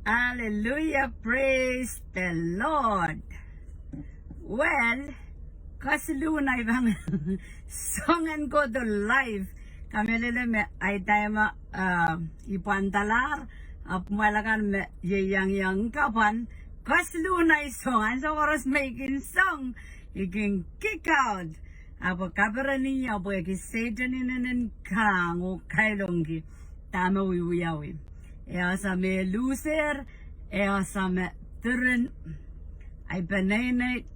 Hallelujah, praise the Lord. Well, kaslunay bang songan ko do live. Kami lele me ay tayo ipantalar malakan me yang kapan kaslunay song. And so oras making song. You can kick out. Apo kabarani apo Satan in kang o kailongi. Tama wiyawi. Sa me loser, sa me turin, ay banane,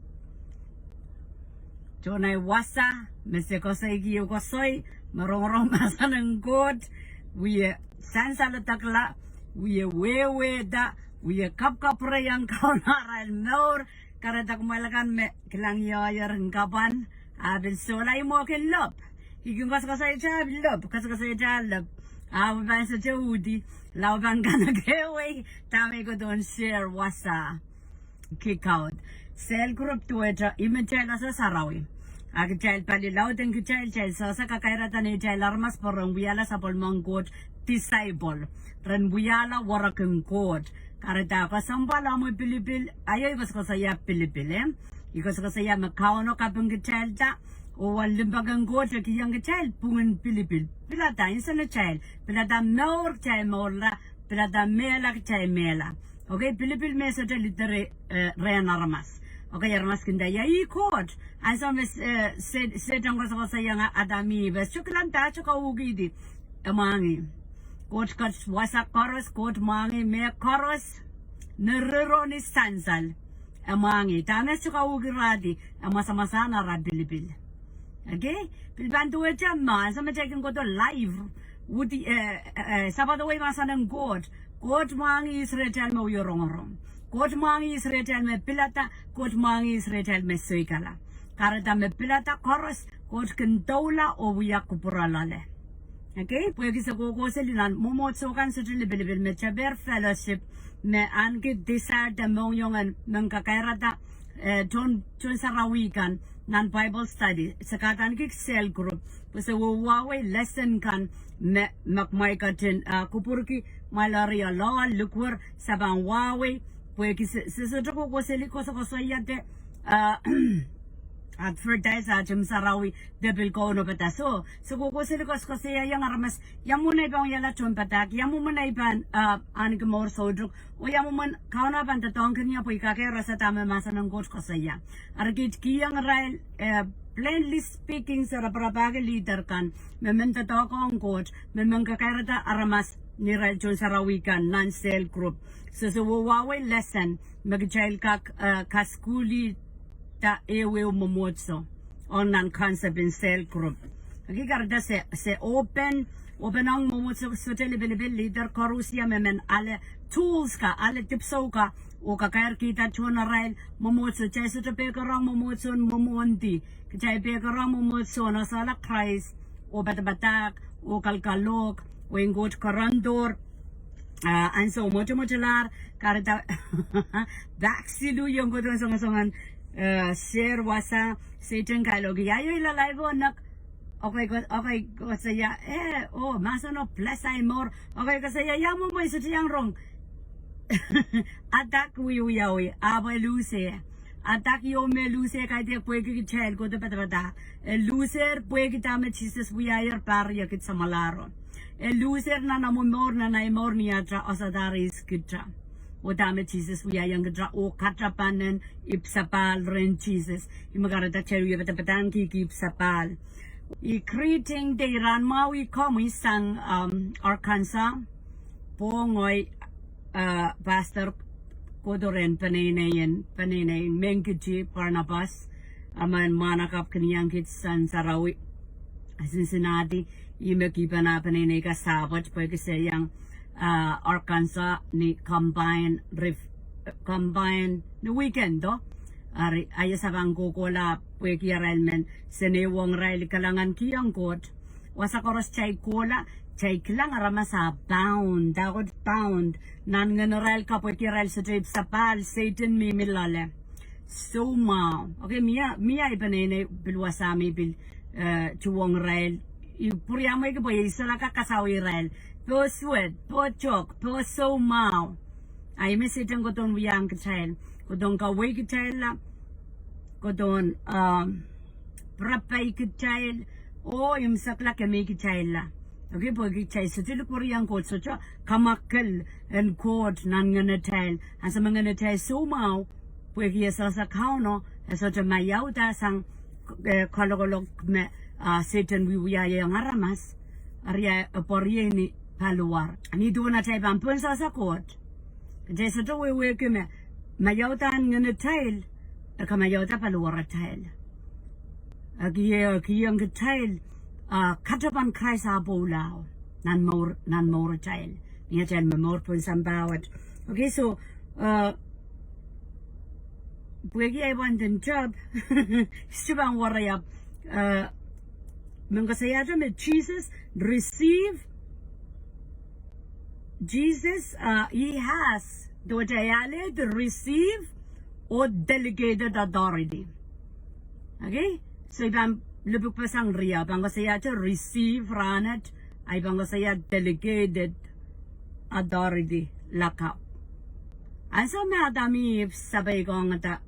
jonay wasa, mese kosay kiyo kosoy, marong masa ng god, wiye sansala takla, wiye wewe da, wiye kapre yang kaunaral nor, karata kumalakan me kilang yayar hengkapan, abin solay mo kilop, higing kosay chab lop, kosay chab lop. Ban sa Jody, laban ka na gawe, tami ko doon share wasa kick out. Cell group to it, imagine sa sarawi. Ang child palilaw din child sa kakairatan ni child armas porong buyala sa polmang coach disciple. Ren buyala warakang coach. Karita ko sampala mo Pilipil, ayaw ko sa saya Pilipil Iko sa saya makauno kapang child ta. O walimbagang coach at yung child pungan Pilipil. Pilata insa na child. Pilata maur child maurla. Pilata mela child mela. Okay, Pilipil message litere rean armas. Okay, armas kinda ya coach. Ansa mes said ang ko sa yang adami bes chuklanta chuka ugidi. Amangi. Coach coach wasa koros coach mangi me koros nerero ni sansal. Amangi tames chuka ugiradi. Amasa-masa na ra Pilipil. Okay? Pilbantu echa man, sa machekin ko to live. Uti Sabado way masa ng God. God mangi Israel mo yorong. God mangi Israel me pilata, God mangi Israel me soykala. Karata me pilata koros, God kentola o wiyak kupuralale. Okay? Pwede sa kukosilinan, mumotsokan sa Chilibil me chaber fellowship me anki desire da mong yung ng kakairata chon sarawikan nan Bible study sa katan kik cell group pasa wawe lesson kan me makmay katin kupurki malaria law lukwar sabang wawe pwede sa ko seli ko sa yate advertise atim sarawi debil ko no pataso so ko seli ko sa yang armas yang munay bang yala chon patak yang munay ban anik more sodruk o yang mun kauna ban tatong kanya po ikakera sa tama masa ng coach ko sa yang argit kiyang rail plainly speaking sa raparabaga leader kan mementa to ko ang coach memang kakarata aramas ni rail chon sarawi kan non cell group so wawe lesson mag-child kaskuli ta ewe momotso on nan concept in cell group. Aki karda se open ang momotso so telebilbil leader korusia memen ale tools ka ale tipso ka o kakayar kita chona rail momotso chay sa tepe karang momotso momonti chay pe karang momotso na sala Christ o batabatak o kalkalok o ingot karandor and so mucho lar karda baksidu yung godon songan share wasa Satan kalogi ayo ila live nak okay ko saya masa no plus ay more okay ko saya yamu mo isa tiyang wrong attack wiyawi aba luce attack yo me luce kay te pwede ki chel ko te patata loser pwede tama Jesus wiyayar pariya kit sa malaro loser na namumor na naimor niya tra osadaris kitra o dami Jesus uyayang gadra o katrapanan ipsapal rin Jesus imagarata cheru yabatapatan kiki ipsapal i-greeting day ran mawi komi sang Arkansas po ngoy pastor kodoren paninayin Mengkichi Barnabas aman manakap kaniyang kitsan sarawi Cincinnati imakipa na paninay kasabat po kasi yang Arkansas ni combine the weekend do ari aya sabang kokola pweki aralmen senewong rail kalangan kiyang kot wasa koros chay kola chay kilang arama sa pound dagod pound nan nganoral ka pweki rail sa trip sa pal Satan mimilale so ma okay mia ipanene bilwasami bil chuwong rail ipuriamay ka po isa lang kakasawi rail po sweat po chok po so mau I miss it and go down we young child. Go down ka wake child. Go down prapai child. Oh, im sakla ke make child. Okay, boy, child. So till Korean court so cha kamakal and court nan gonna child. And some gonna child so mau. Boy, he is also kauno. And so to my yauta sang kologolog me Satan we are young aramas. Aria porieni paluar. Ni do na child bampun sa court. Jesa to we keme mayauta ngene tail ka mayauta paluara tail agie kiyang tail katapan kraisa bolao nan more tail ni tail more pun sambawat. Okay, so bwegi I want the job stubang warayap mengasayata me Jesus, he has the receive or delegated authority. Okay? So ibang lubuk pasang ria, bang saya to receive ranat, ay bang saya delegated authority lakap. Ang sa mga dami sabay ko nga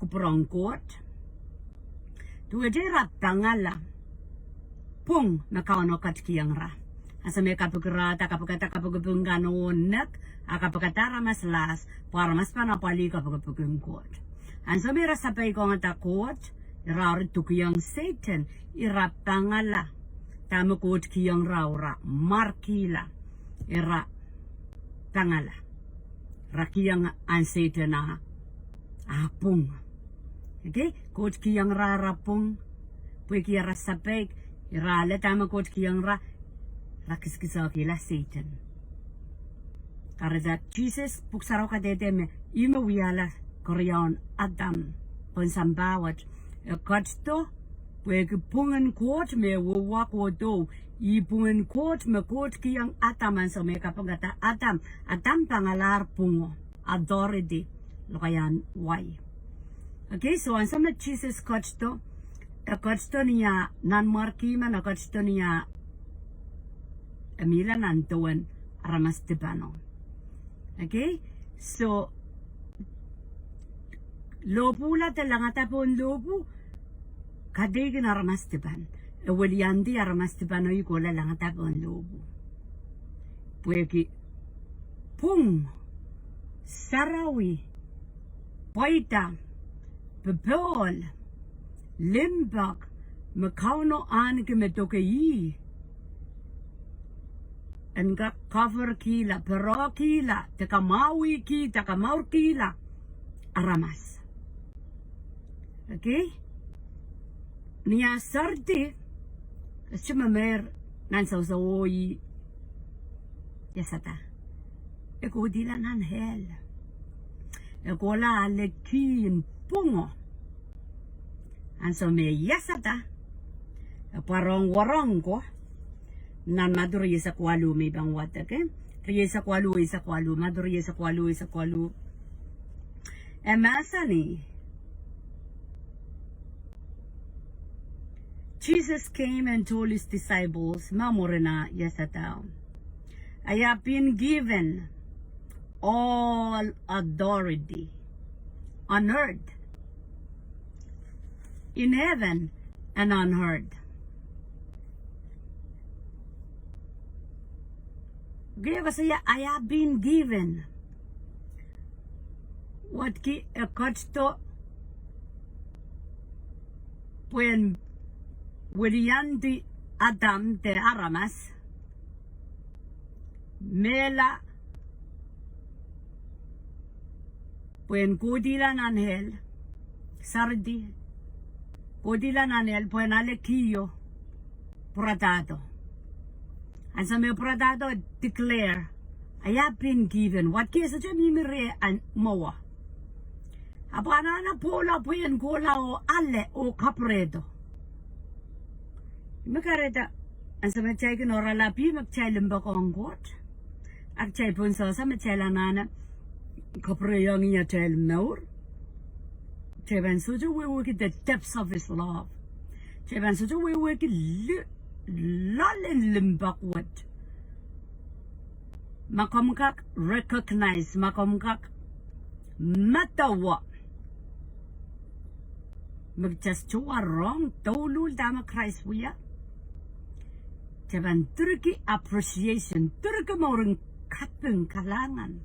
kupurong court, tuwede ratangala, pung nakauno Ketkiehr ra. Asa may kapagkata kapagpungganon akapagkatara mas las para mas panapali kapagpungkot. Ang sa may rasapay ko nga takot irarit tukiyang Satan irapangala tamukot kiyang raura markila ira tangala rakiyang ang Satan na apung. Okay, kot kiyang rarapung puy kiyang rasapay irala tamukot kiyang ra Rakiskisaki la Satan. Karena Jesus puksaraw ka dede me ima wiyala Korean Adam pensambawat katsto wege pungen kot me wawak wodo I pungen kot me kot kiyang ataman sa me kapagata Adam pangalar pungo authority lokayan why. Okay, so ang sama Jesus katsto niya nan markima na katsto niya Amila nantuan aramas tibano. Okay? So, lopu la talangata pon lopu kadegin aramas tiban. Eweliandi aramas tibano yukola langata pon lopu. Pueki pung sarawi paita bebol limbak makauno anike metoke yi. Enggak cover kila, pero kila, takamawi ki, takamaur kila, aramas. Okay? Niya sarti, kasi mamer, nansawsawoy, yasata. Eko dila nan hel. Eko la alekin pungo. Anso me yasata, parong warong ko, nan maduri sa kwalu may bang wata ke riye sa kwalu maduri sa kwalu emasani Jesus came and told his disciples mamorena yasata I have been given all authority on earth in heaven and on earth. I have been given what ki katsto when Williandi Adam de Aramas Mela when Kudilan Anhel Sardi Kudilan Anhel when Alekio Pratado. And some pradado declare, I have been given what case a mimire and moa. Abanana pola puyen gola o alle o capredo. Macareta and some taken or a lapi machelum bacon got. Actually, punso some chelanana capreong in your tail more. Chevan such we work at the depths of his love. Chevan such we work at Lolin Limbackward. makomkak recognize makomkak matawa magchastua wrong tolul dama Christ wiya jaban turki appreciation turki moreng kapeng kalangan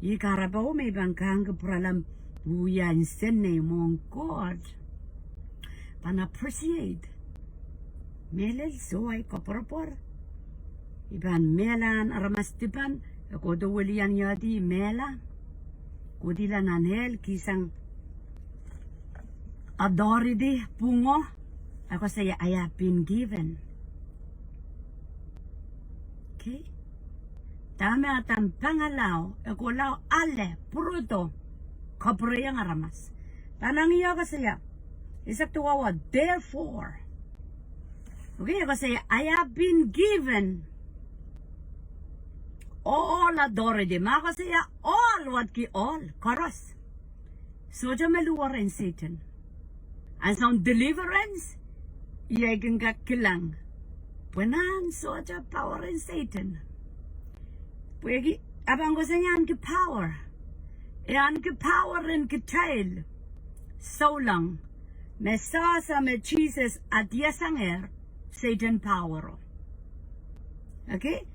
ikarabao may bangkang pralam buyan senne mong God pan appreciate melel soay koporpor iban melan aramastipan kodo walian yadi mela kodila nanel kisang authority pungo ako saya I have been given. Okay, tama atang pangalaw ako lao ale pruto kapre yang aramas tanang iyo ko saya isak tuwawa therefore. Okay, ako saya I have been given all authority. Maka saya all what ki all karas. So meluar in Satan. And some deliverance iyakin ka kilang. Punan so power in Satan. Puegi abang ko saya an ki power. An ki power in ki child. So long. Mesasa me Jesus at yasanger Satan power. Okay?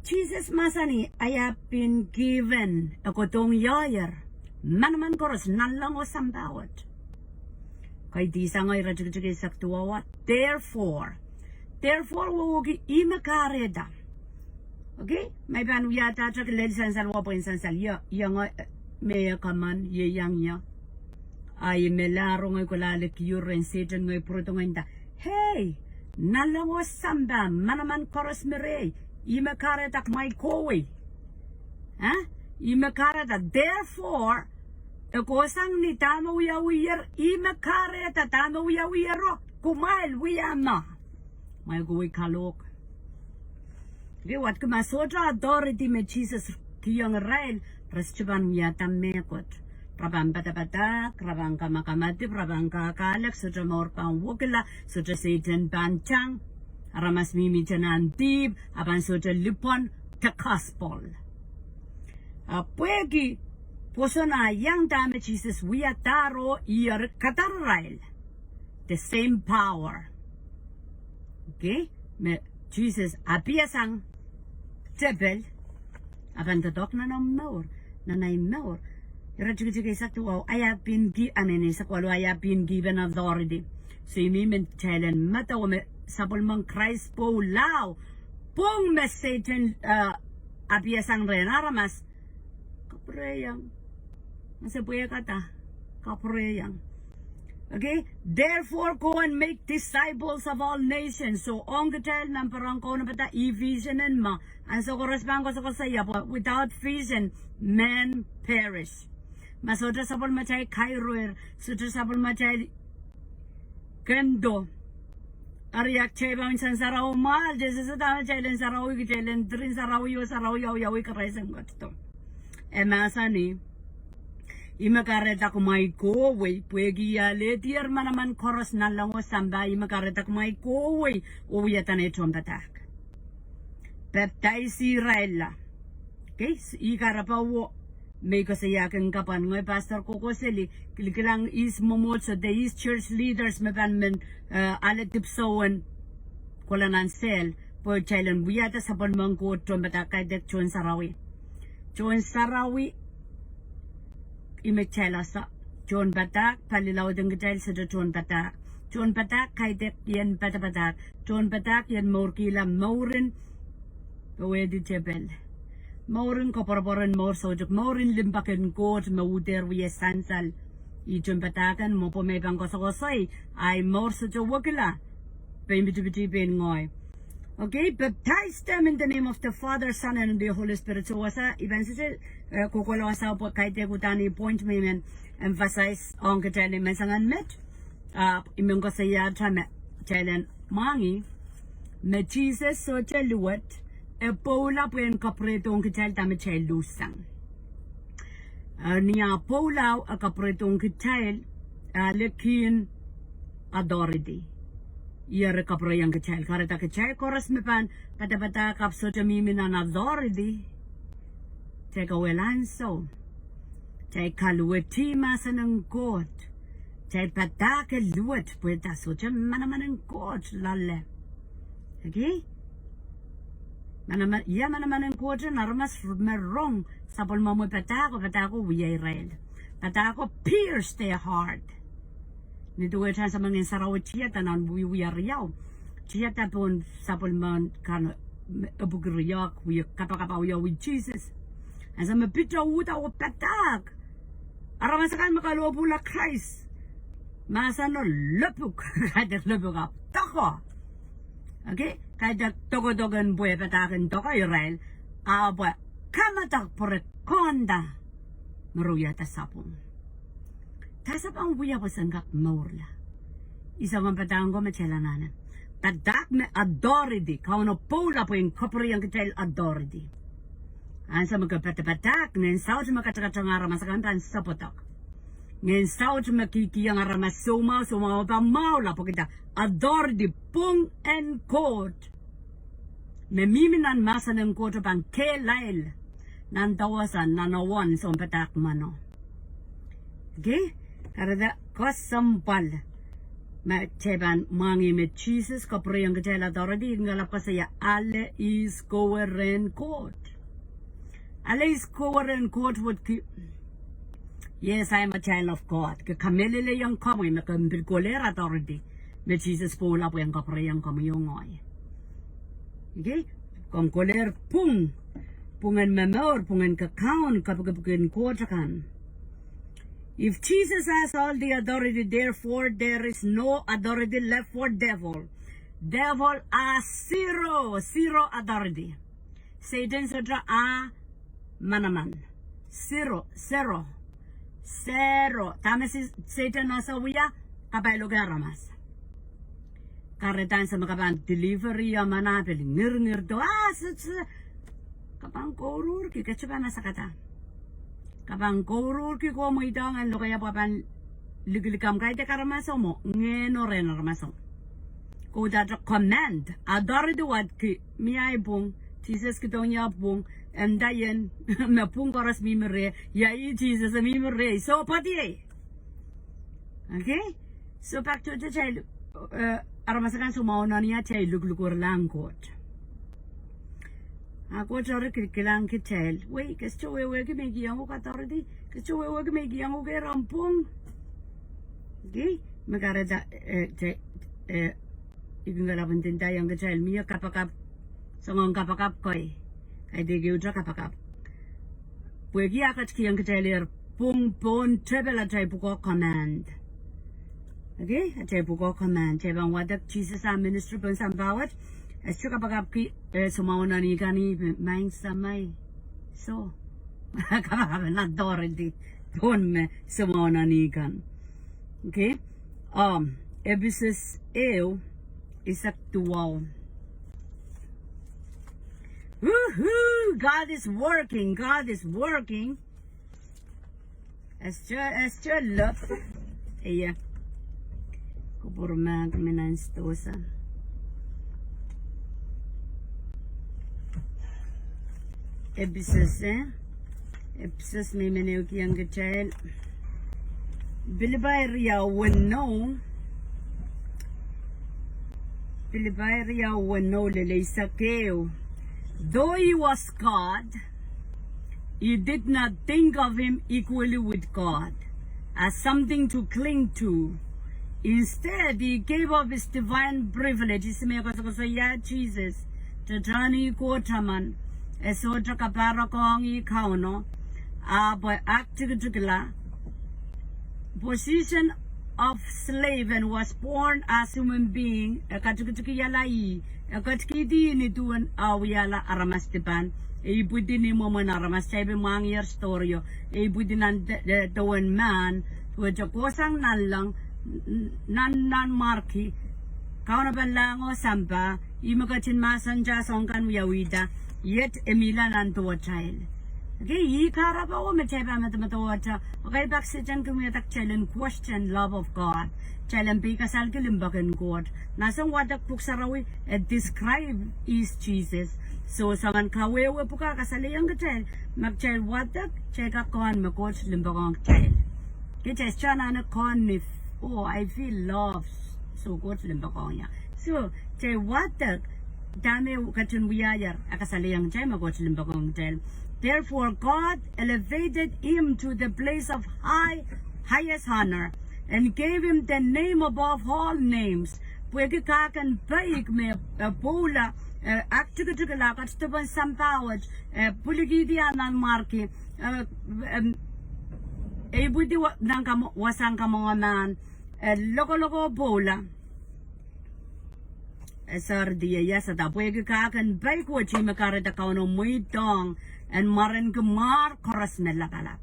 Jesus masani I have been given ako tong yayer manaman koros nalang o sambawat kay di sangay rajig saktuwa therefore wogi imakareda. Okay, may ban yata chak lel sansal wapo sansal yang me kaman ye yang ya ay melaro ngoy kulale kyuren Satan ngoy protongenda hey nalang o samba manaman koros mere imakareta my kowe. Imakareta. Therefore, kosang ni tama wiyawiyar imakareta tama wiyawiyaro kumail wiyama. May goy kalok. Okay, what kumasotra authority me Jesus kiyong rail restaban miyata mekot. Prabang bata-bata, prabang kamakamati, prabang kakalak, sotra morpang wukila, sotra Satan banchang. Aramas mimi janantib aban soja lipon takaspol. Puegi posona yang dame Jesus wiataro iyer katarrail. The same power. Okay? Me Jesus apiasang tebel aban tadok na maur nanay maur. Irajigajigay sa tuwaw I have been I have been given authority. So imimin chalen mata o me sabol mang Christ po lao pong me Satan apiasang renaramas kapreyang nasa puya kata kapreyang. Okay, therefore go and make disciples of all nations. So on katel ng parang ko na bata vision and ma ang sa korespang ko sa kasaya po without vision men perish. Masotra sabol machay kairuer sotra sabol machay kendo Ariak cheba minsan saraw mal jese sa dama chailen saraw ki chailen trin saraw yaw karaysan ko to. Masani imakareta kumay ko way puegi yale tier manaman koros na lang o samba imakareta kumay ko way o yatan etong batak. Baptize Israel. Okay, ikarapawo may kasayakan kapan ngoy pastor ko sili kilikilang is momot sa the East Church leaders mabanmen alatip sowan kolanan sel po chailan buyata sa panmangko trombata kaidet chon sarawi imechela sa chon batak palilaw deng gitail sa chon batak kaidet yan patabatak chon batak yan morkila maurin pwede chebel Maurin koporporan maur sojok maurin limbaken kot mauder wiye sansal ijon batakan mo po may pangkosokosay ay maur sojok wakila pembiti ben ngoy. Okay, baptize them in the name of the Father, Son, and the Holy Spirit. So wasa iban sa kokolo wasa po kahit kutani point may men emphasize on katali masangan met imong ko saya chama chalen mangi me Jesus so chaluat e Paula po yung kapretong kichal tami chay lusang. Niya Paula a kapretong kichal lekin authority. Ia kapra yang kecil. Karena kecil koras mepan pada kapso jamimi na authority. Cai kawelanso. Cai Kalowehdier masa ng court. Cai pada ke luat pueta so cai mana court lalle. Okay? Mana court narmas merong sapol mamu pada ko wiya Israel. Pada ko pierce their heart. Nito wetan sa mga saraw chia tanan wiya chia tapon sapol man kan abugriyak wiya kapakapa wiya with Jesus. Asa mapita uta o patak. Aramasakan makalo pula Christ. Masa no lepuk kada lepuk up tako. Okay? Kada togo-togon buhay patakin toko Israel. Aba kamatak por konda maruya tasapong. Tasapang buya po sanggak maurla. Isa mang patang ko machelananan. Tadak me authority. Kauno pula po yung kapuri yung kitel authority. Ansa magkapatapatak. Ngayon sao siya makatakatsang aramasakan tan sapotak. Ngayon sao siya makikiyang aramas sumaw pa maula po kita. Authority pung and court. Memiminan masa ng court pang kelail. Nantawasan nanawan sa patak mano. Okay? Karena kosampal. Ceban mangi met Jesus kapre yang kecil authority ngalap ka saya ale is coherent court. Ale is coherent court would keep. Yes, I am a child of God. Ke kamelele yang kamu na kambir koler authority. Met Jesus pola po yang kapre yang kamu yongoy. Okay? Kung koler pungan memor pungan kakaon kapag court kan. If Jesus has all the authority, therefore there is no authority left for devil. Devil has zero authority. Satan sudra manaman. Zero. Tama si Satan nasa wiya, kapay lugar ramas. Karetan sa makapang delivery manapil, ngir do, kapang korur, kikachupa na sa kata. Kapang korur ki ko mo itangan lo kaya papan ligilikam kay te karamaso mo ngeno ren armaso. Ko data command authority what ki miyay pong Jesus ki tong ya pong dayen me pong koras mimere ya i Jesus mimere so pati. Okay? So back to the child aramasakan sumauna niya child luglugur langkot. Ako chore kilang kitel. Wait, kasto wewe kimegiyang ko authority. Kasto wewe kimegiyang ko kay rampong. Okay? Magarada igungalaban tinta yang kitel. Miya kapakap. Songong kapakap koy. Kay digi udra kapakap. Pwegi akat kiyang kitelir. Pung treble atay puko command. Okay? Atay puko command. Cebang wadak Jesus sa ministry pang sambawat. Esto kapag sumauna ni kani maing samay. So, kapag authority doon me sumauna ni kan. Okay? Ebisis ew is actual. Woohoo! God is working. Esto love. Iya. Kupurma kami na instosa. Ebisis may menew kiyang kachel. Bilibairia wano lele sakeo. Though he was God, he did not think of him equally with God as something to cling to. Instead, he gave up his divine privileges. Jesus, to Johnny Kotaman. Esotra kapara kong ikaw no boy actigla position of slave and was born as human being katukiyalai katkidi ni tuan awiyala aramas tipan ibudi ni mo man aramas sabi mang year storyo ibudi nan tuan man tuwa kosang nalang nan marki kauna banlango sampa imakatin masan ja songkan wiyawida. Yet Emilan and to a child. Okay, ye karaba o mecheba matamata. Okay, back sitan kumiatak challenge question love of God. Challenge pikasal kilimbakan God. Nasang wadak puksarawi describe is Jesus. So saman kawewe puka kasalayang kachel. Magchel wadak cheka kon makot limbakang chel. Kiches chana na kon if oh I feel love so good limbakang ya. So che wadak dame kachun wiyayar akasalayang chel makot limbakang chel. Therefore, God elevated him to the place of highest honor and gave him the name above all names. Pwede kakan baik me pola aktukutukala katstuban sampawaj puligidia nan marki ebudi nang wasang kamonganan loko pola. Sardia yasada pwede kakan baik wachi makarata kauno muitong and maran gemar koras melakalak.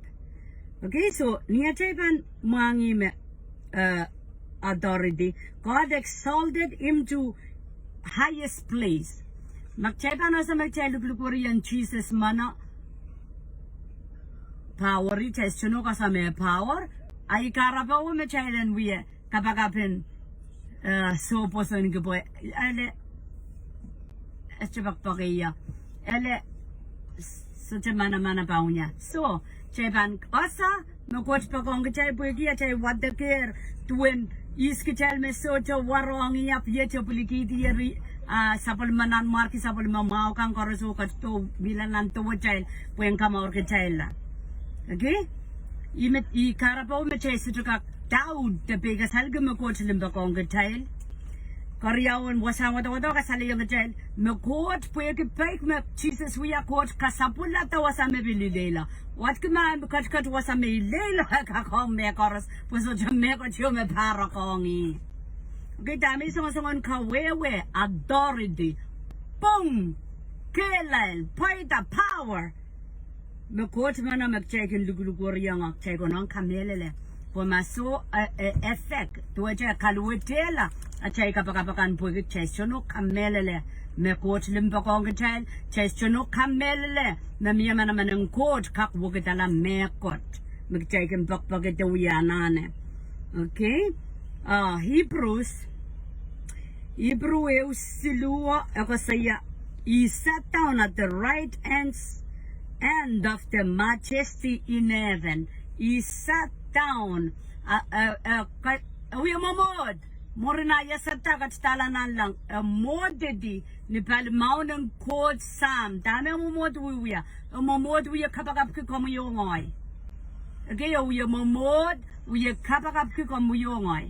Okay, so niya chaypan mangi me authority. God exalted him to highest place. Magchaypan asa magchaylukuri yan Jesus mana power iches chuno kasame power. Ay karapaw me chaylan wiye kapagapin so poson ko boy. Ale chapakpakiya. Ale such a manamana paunya. So, Chepan Osa, no coach Pagong Chay Pugia, what the care to win Iskichel Mesocho, Warong Yap Yecho Pulikiti, Suppleman Marki Suppleman Maukan Korosuka to Milan and to child when come out child. Okay? You met E. Carapo Meche to down the biggest Helgama coach Limbakong child. Koreawan wasang wada kasali yung child. Me court pwede pek me Jesus we are court kasapula ta wasame bilidela. What kama kat wasame lela kakong me koros puso jame ko chiyo me para kongi. Okay, dami songon kawewe authority. Boom! Kelal, paita power. Me court mana me chekin lugulugoriang chekonon kamelele. Pumaso effect tuwaja Kalowehdier a chay kapakapakan pwede chestono kamelele me coach limbakong child chestono kamelele na miya naman ng coach kakwagitala me coach magchaykin bakbagit uyanane. Okay, Hebrew silua ako saya he sat down at the right end of the majesty in heaven. He sat down we mamod morina yasata katalanan lang modedi ni palmaunang code sam dame mamod wiya mamod wiya kapagap ki komuyongoy okay wiya mamod wiya kapagap ki komuyongoy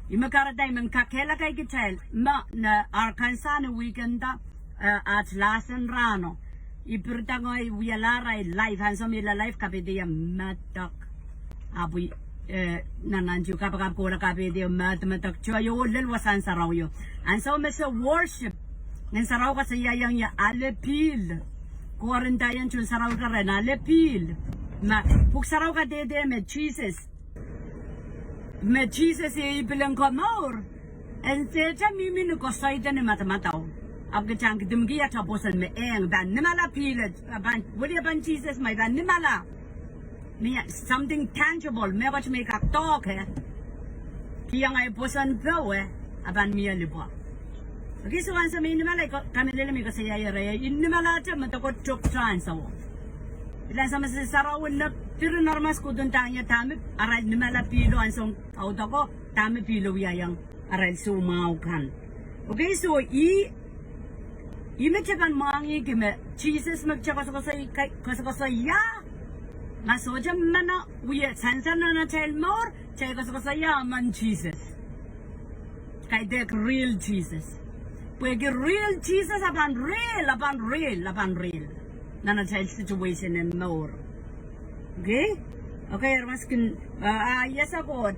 imakaratay man kakela kay kitel ma na Arkansas na weekenda at lasan rano ipirtangoy wiya laray live handsome ila live kapidiya matak abu nananju kapag ko na kapidi matamatak choyo lel wasan saraw yo and so mesa worship ng saraw ka sa yayang ya alepil quarantine chun saraw ka ren alepil ma puk saraw ka dede me Jesus e bilang komor and seja mimi ko saida ni matamataw ab gachang dimgi ya taposan me eng ban nimala pilet ban wali ban Jesus may ban nimala something tangible me what make a talk kiyang ay posan go aban miya libo. Okay, so once me nimala kamilele mi kasi yayare inimala ta matakot chok chance wo ilan sa mas sarawon na tiro normas ko dun tanya tamip aral nimala pilo ansong auto ko tamip pilo yayang aral sumaw kan. Okay, so imechakan mangi kime Jesus magchakasa ya masoja mana we sansana na tell more chayka ya man Jesus kay dek real Jesus pwede real Jesus aban real nana tell situation and more. Okay maskin yes a god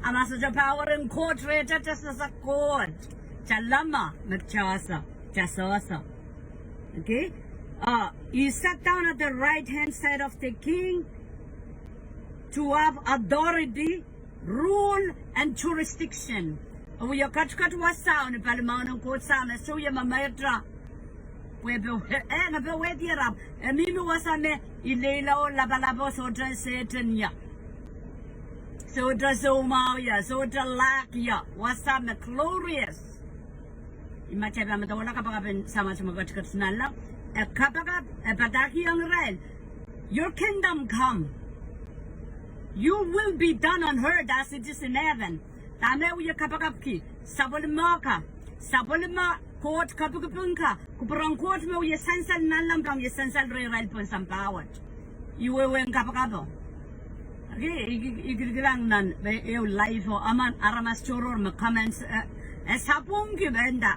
amasoja power and court rate just as a court chalama nagchasa chasasa. Okay, he sat down at the right hand side of the king to have authority, rule, and jurisdiction. We are kat was sound, Manamano code sound, so ya mametra. na Kalowehdier up. Mimi wasame ilela o labalabo sotra setanya. Sotra somaya, sotra lakia, wasame glorious. Imachaba matawana kapagapin sama sumagat a kapagap, a pataki ang rail. Your kingdom come. You will be done on earth as it is in heaven. Tame uya kapagapki, sabolma court kapagapunka, kuprang court me uya sansal nalampang ya sansal rail pun sampawat. You will win kapagabo. Okay, igilang nan, eu life o aman aramas choror me comments. Esapung kibenda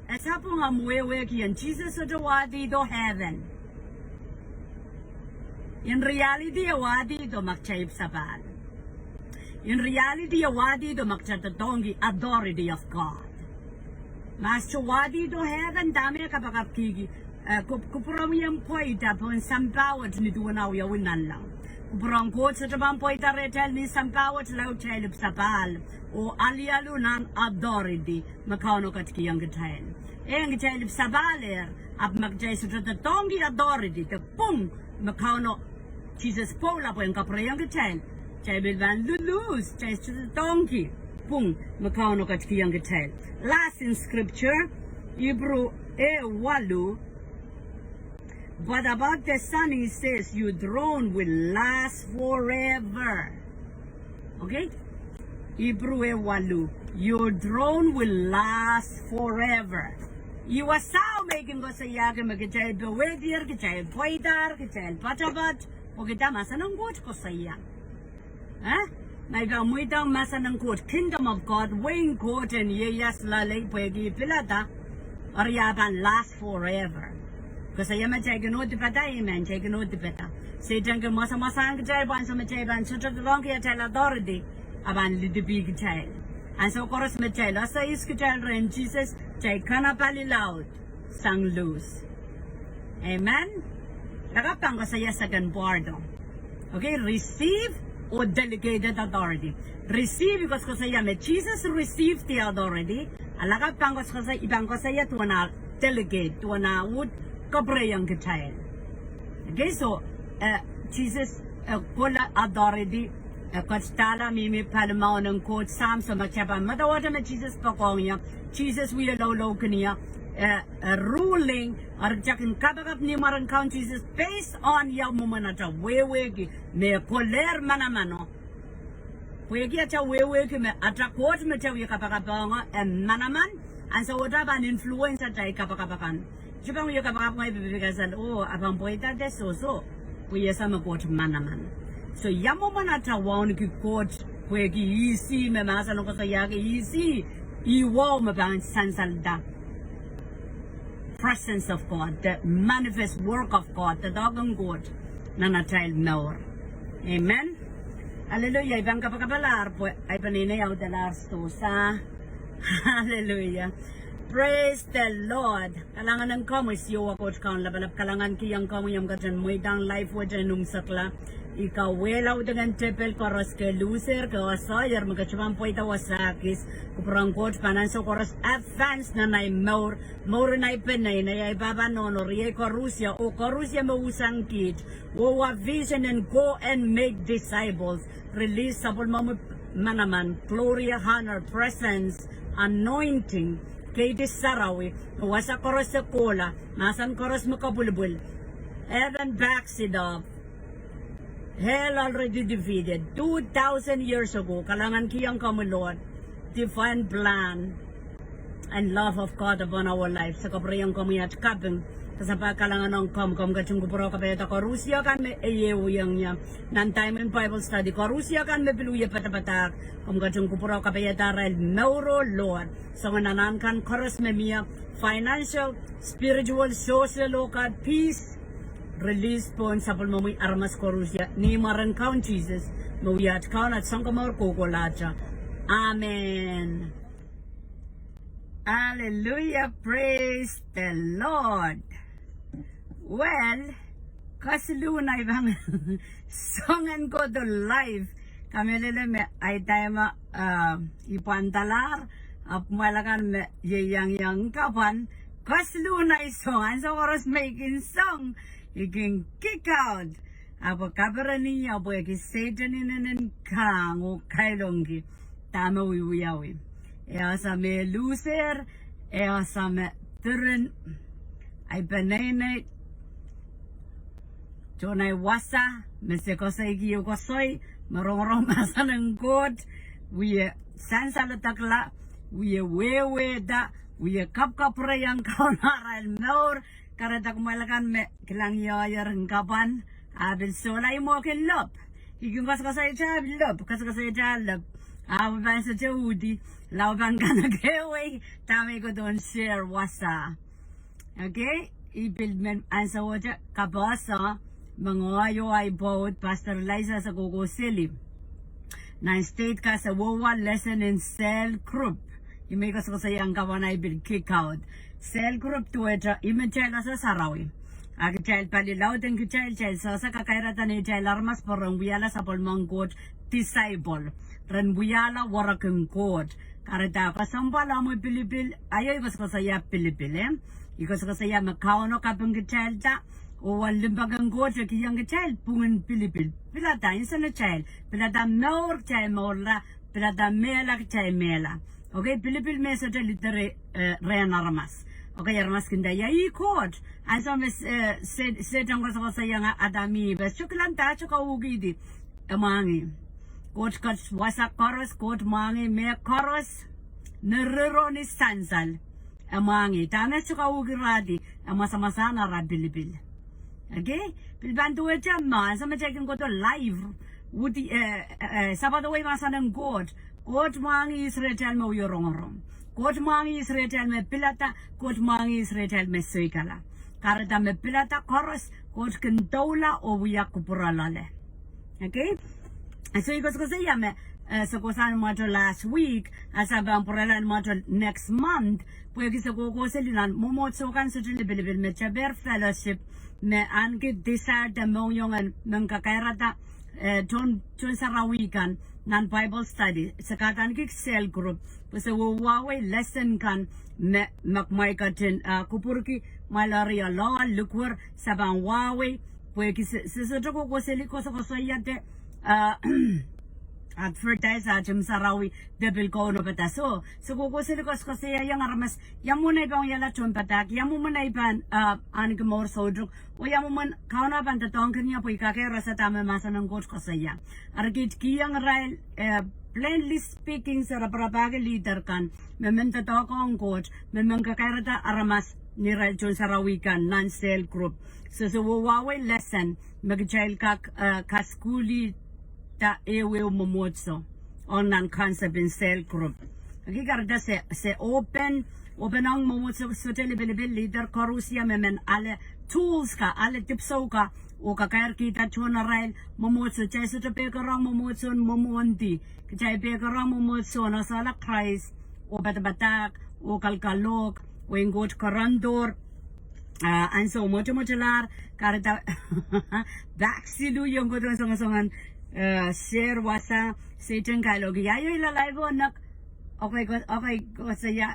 esapung amwewe kian Jesus wadi do heaven. In reality wadi do makchaib sabal. In reality wadi do makchatatongi authority of God. Master wadi do heaven dame kapakapkigi kupromiyam poita pon sampawat ni duwanaw yawinan lang. Kuprong ko sa tabang poita retel ni sampawat lau chelip sapal o alialu nan authority makano katkiyang gitahin. Ang chelip sabaler ap magchay sa tatongi authority te pung makano Jesus pola po yung kaprayang gitahin. Chay bilban lulus chay sa tatongi pung makano katkiyang gitahin. Last in scripture, Hebrew walu. But about the son, he says, your throne will last forever. Okay? Hebrew walu. Your throne will last forever. You are sao making ko sa yaga magkachay Kalowehdier, kachay poidar, kachay patabat, o kita masanang kot ko sa iya. Ha? Naigamuitang masanang kot, kingdom of God, weighing kot, and yeyas lalay pwede pilata, aryaban last forever. Because I am a jaganot de pata, amen, jaganot de pata. Satan can masang jaiban, some jaiban, such a long child authority, aban little big child. And so, chorus child, asa is child, and Jesus, jaikana pali loud, sang loose. Amen? Nakapang ko sa second pardo. Okay, receive or delegated authority. Receive because ko sa Jesus received the authority. Alakapang ko sa ibang ko sa to na delegate, to na would kaprayang child. Okay, so Jesus kola authority kostala mimi palmao ng quote Sam sa machaba madawata na Jesus pakongya Jesus we low kaniya ruling arjakin kabagap ni marang count Jesus based on ya mumanata wewegi me koler manamano wegi acha wewegi me atrakot me chawi kapakapanga manaman and so what an influence at kapakapakan. Jupang yung kapakap ngay bibigazan, oh, abang poita de so, kuya sa makot manaman. So, yamo manatawon ki kot, kuya ki isi, mamasa nung kasayagi isi, iwaw mabang sansalda. Presence of God, the manifest work of God, the doggone God, na child knower. Amen? Hallelujah, ibang kapakabalar po, ay paninayaw dalar sa hallelujah. Praise the Lord. Kalangan ng kamoy siyo ako kaon labalap kalangan kiyang kamoy yung gadyan mo idang life wajan nung sakla. Ikaw welaw dengan tepel koros ke loser ke wasayar magkachumang po ita wasakis kuprang coach panan so koros advance na nay more na ipenay na ibaba nono riye ko Russia o ko Russia mausang kit o vision and go and make disciples release sabol manaman gloria honor presence anointing kay disarawi wasa koros sa kola masan koros makabulbul heaven backs it up. Hell already defeated 2,000 years ago. Kalangan kiyang kamo Lord, divine plan and love of God upon our life. Sa kaprayang kamo yat kapeng kasapa kalangan ng kam kachung kupuro kapayata ko Rusya kan me eyew yang niya nan time in Bible study ko Rusya kan me piluya patapatak kachung kupuro kapayata rel neuro Lord. So nanan kan koros me miya financial, spiritual, social, local peace. Release po sa palmamoy armas ko Rusya ni maran kaun Jesus mawiyat kaun at sang kamar kukulatsa. Amen. Hallelujah. Praise the Lord. Well, kasulunay bang songan ko to live kami lele me ay tayo ipantalar malakan me yang kapan kaslu na song. And so oras making song. You can kick out. Abo kabarani abo ki Satan in kang o kailongi. Tama wiyawi. Sa me loser. Sa me turin. Ay banane. Jonay wasa. Mese ko sa ikiyo ko soy. Marong masa ng god. We sansala takla. We wewe da. We kapkapre yang kaunaral maur. Karata kumalakan me kilang yayar hengkapan. Abil solay mo kilop. Ikin kasay cha lop. Kasay cha lop. Aban sa Jodi. Laban ka na gawe. Tami ko doon share wasa. Okay? Ibuild men ansa waja kabasa. Mangayo ay bawat Pastor Liza sa Gugosili. Na state ka sa wawa lesson in cell group. Imay ko sa yang kawan ay bil kick out. Cell group to it, imagine as a sarawi. A child palilaw din child sa kakairatan ni child armas porong buyala sa polmang court disciple. Ren buyala warakang court. Karata ka sampala mo Pilipil, ayaw ko sa Pilipil Iko sa saya makauno kapang child ta. O walimbagang court kiyang child pungin Pilipil. Pilata isa na child. Pilata maur child maurla. Pilata mela child mela. Okay, Pilipil message litere rean armas. Okay, armas kinda ya court. Asa mes said ang ko sa yang adami bes chuklan ta chuka ugidi. Amangi. Court kat wasa koros court mangi me koros nerero ni sansal. Amangi tana chuka ugiradi amasa na ra Pilipil. Okay? Pilbantu echa ma sa check ko to live. Wuti sabado way masa ng court. Court mangi Israel mo yorong. Court mangi Israel me pilata, court mangi Israel me soikala. Karata me pilata koros, court kentola o wiya kupuralale. Okay? So you go say me so ko san mo last week, asa ba puralan mo next month, pwede sa ko selinan momotso kan sa Bilibil me chaber fellowship me anke desire de mo yung ng kakairata ton sarawikan nan Bible study sa katan kik cell group sa wawe lesson kan me makmay katin kupurki malaria law lukwar sabang wawe pwede sa ko seli ko sa yate advertise atim sarawi debil ko no pataso so ko seli ko sa yang armas yamuna ibang yala chon patak yamuna iban anik more sodruk o yamuman kauna ban tatong kanya po ikakera sa tama masa ng coach ko sa yang argit kiyang rail plainly speaking sa raprapag leader kan mementa to ko ang coach memang kakera aramas ni rail chon sarawikan non cell group so wawe lesson mag-child kaskuli ta ewe momotso on nan concept in cell group. Agi karda se open ang momotso so telebil leader korusia memen ale tools ka ale tipso ka o kakayar kita chona rail momotso chay so pe karang momotso momonti chay pe karang momotso na sala Christ o batabatak o kalkalok o ingot karandor anso motomotolar karda baksilu yung godon songan share wasa Satan kalogi ayo ilalay ko nak okay ko saya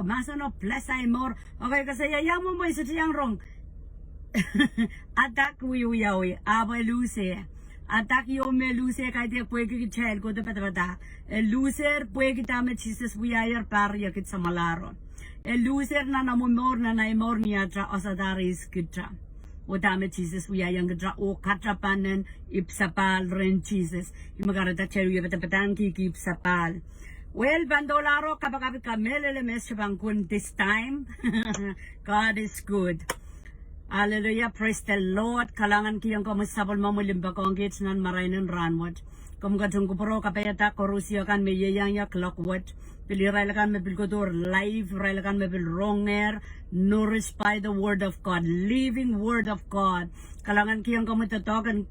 masa no plus ay more okay ko saya yamo mo isa tiyang wrong attack wiyawi aba luce attack yo me luce kay te pwede ki chel ko te patrata loser pwede tama Jesus wiyayar par yakit sa malaron loser na namumor na naimor niya tra osadaris kita o dami Jesus uya yang gedra o katrapanen ipsapal ren Jesus imagarata cheru ya betapatan ki ipsapal well bandolaro kapag kamelele mes bangkun this time God is good. Hallelujah, praise the Lord. Kalangan kiyang kamasabol mamulimba ko ang gates nan marainin ranwat kum gadung kupro kapayata korusio kan me yeyang ya clockwood pili railakan me bilgotor live railakan me bil wrong air nourished by the word of God, living word of God. Kalangan kiyang kamutatogan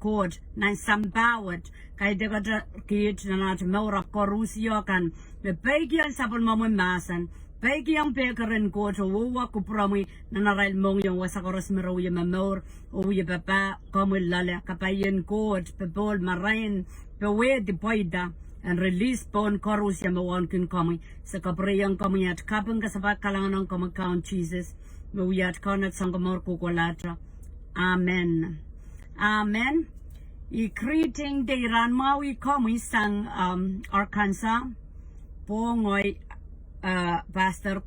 code na sambawat kay de kadra kit na nat mawra korusio kan me pegyan sabol mamumasan pegyan pekaren code wa kupromi na narail mong yung wasakoros mero ya mamor o ya papa kamul lala kapayen code pebol marain pewe de poida and release pon korus ya mawon kin kami sa kabrayang kami at kapang kasabat kalangan ng kamakaon Jesus mawiyat kaunat sang kamor kukulatra. Amen. Amen. I-greeting de ran mawi kami sang Arkansas po ngoy Pastor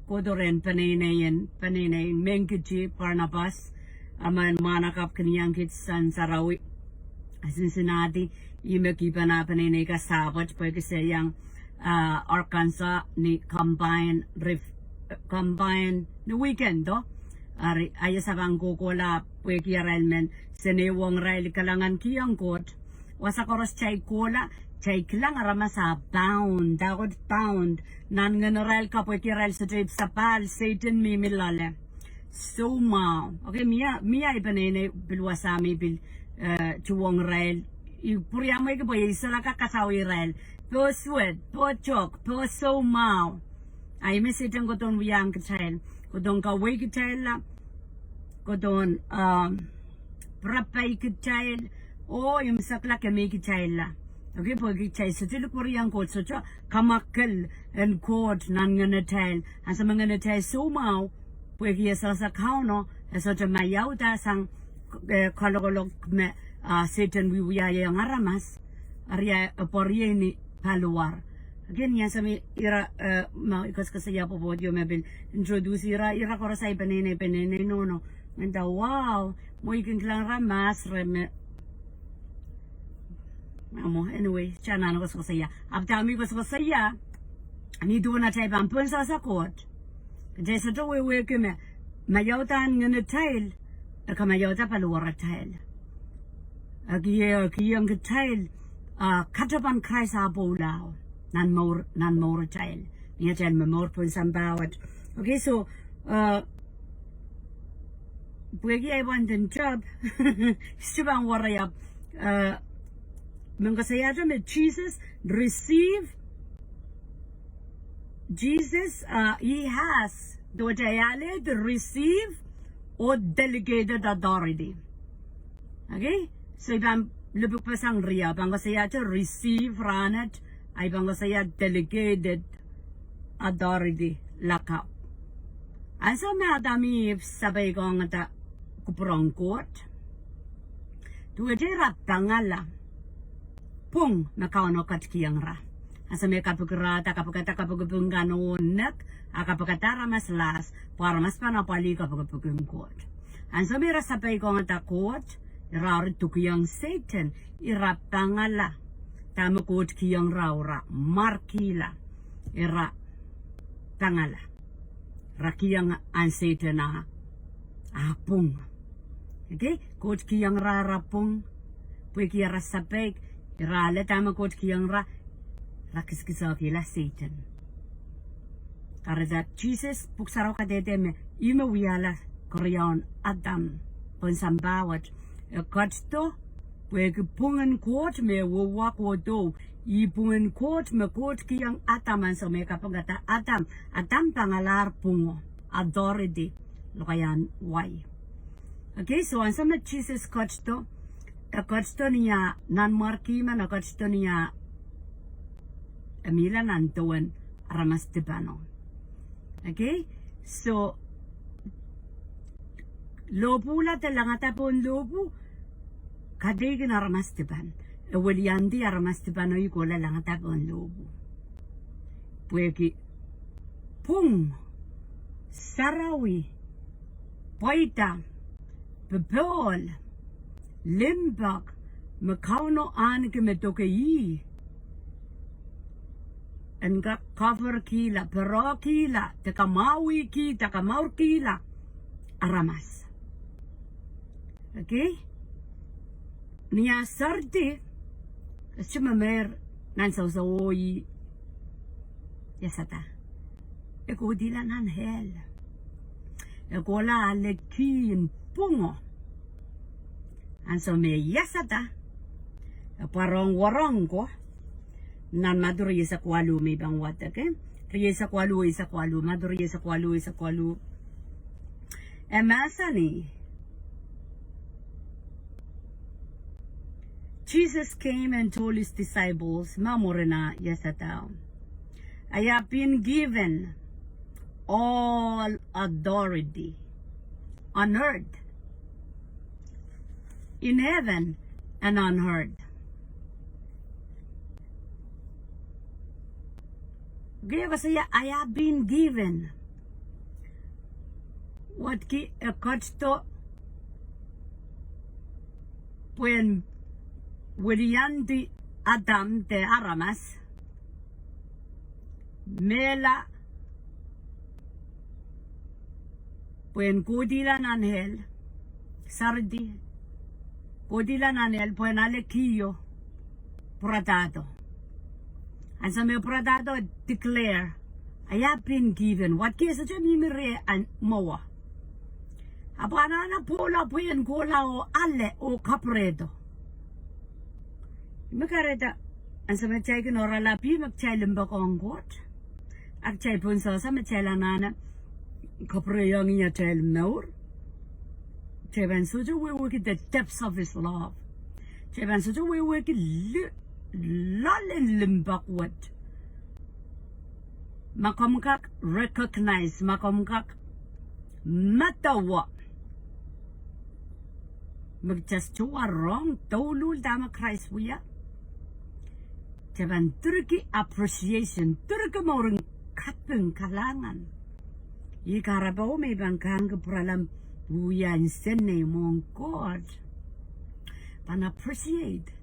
Kodoren paninayin Mengkiji Barnabas aman manakap kaniyang kitsan sarawi Cincinnati imekipa na paninay kasabot po kasi yung Arkansas ni combine the weekend do ay sabang kukola pweki aralmen senewang rail kalangan kiyang kot wasa koros chay kola chay kilang arama sa bound dagod bound nan nganaral ka pweki rail sa trip sa pal Satan mimilale so ma okay mia ipanene bilwasami bil chuwang rail ipuriamay ka po isala ka kasawi rail po sweat po chok po so ma ay mesitang ko ton wiyang kachayel kodong kaway kachayel la kodong prapay kachayel o yung sakla kami kachayel la okay po kachayel so tulok mo riyang kot so kamakal and kot nan nga natayel ang sa mga natayel sumaw po kiyasa sa kauno so mayaw ta sang kalogolog me Satan wiwiyaya yang aramas arya porye ni paluar again yan sa may ira ikas kasaya po po yung mabil introduce ira ko sa ipanene no nganda wow mo ikin klang ramas reme amo anyway chana no ko saya abdami ko saya ni do na tay bampun sa sakot kaya sa to we keme mayautan ngene tail kamayauta paluar tail kiyang tail katapan kraisa bolao nan more child niya child more pun sambawat okay so pwegi ay wanten job sibang warayap mengkasayata me Jesus receive Jesus he has do jayale to receive or delegated authority okay so ibang lubuk pasang ria bangkasayata receive ranat ay bangga saya delegated authority lakaw. Asa may adami sabay ko nga ta kuprong court. Tuwa jay raptangala. Pung nakauno katkiyang ra. Asa may kapukrata kapagpungganonak akapagkatara mas las para mas panapali kapagpukung court. Asa may rasabay ko nga ta court irarit tukiyang Satan iraptangala. Tama kot kiyang raura markila era tangala rakiyang ansete na apung okay kot kiyang rarapung pwe kiyara sapek irale tama kot kiyang ra rakiskisa kila Satan karada Jesus puksaraw kadete me ime wiyala koryon Adam ponsambawat kotsto pwede pungan kot me wawak wado ipungan kot me kot kiyang ataman sa may kapagata atam pangalar pungo authority lokayan why okay so ang sama Jesus kotsto niya nan markima na kotsto niya amila nantuan aramas tibano okay so lopula talangata pon lopu kadegi na ramastipan eweliandi aramastipan oy kola lang tapon lobo pweki pung sarawi poita pepol limbak makauno an kemetoke yi enga cover kila pero kila takamawi ki takamaur kila aramas okay niya sarte kasi mamer nan sausawoy yasata eko dila nan hel eko la lekin pungo anso me yasata parong warong ko nan maduri sa kwalu may bang wata ke riye sa kwalu maduri sa kwalu emasa ni Jesus came and told his disciples, Mamorena yasatao, I have been given all authority on earth, in heaven, and on earth. I have been given what ki ekotsto when Williandi Adam de Aramas Mela when Kudilan Angel Sardi Kudilan Angel when Alekio Pratado. And so Pratado declare, I have been given what case of Mimire and Moa. Abanana pola puyen gola o alle o capredo. Macareta and some taken or a lapi McChilin back on God. Akchai so some chelanana copre young in your child more. Chevan Suja will work at the depths of his love. Chevan Suja will work Lolin limbakwood. Makomkak recognize Makomkak Matawa. Magjastuwa wrong Tolul Dama Christ we are. Javan Turkey appreciation Turkey moring kapeng kalangan. Ikarabo may bangkang pralam buya in sene mong God. Pan appreciate.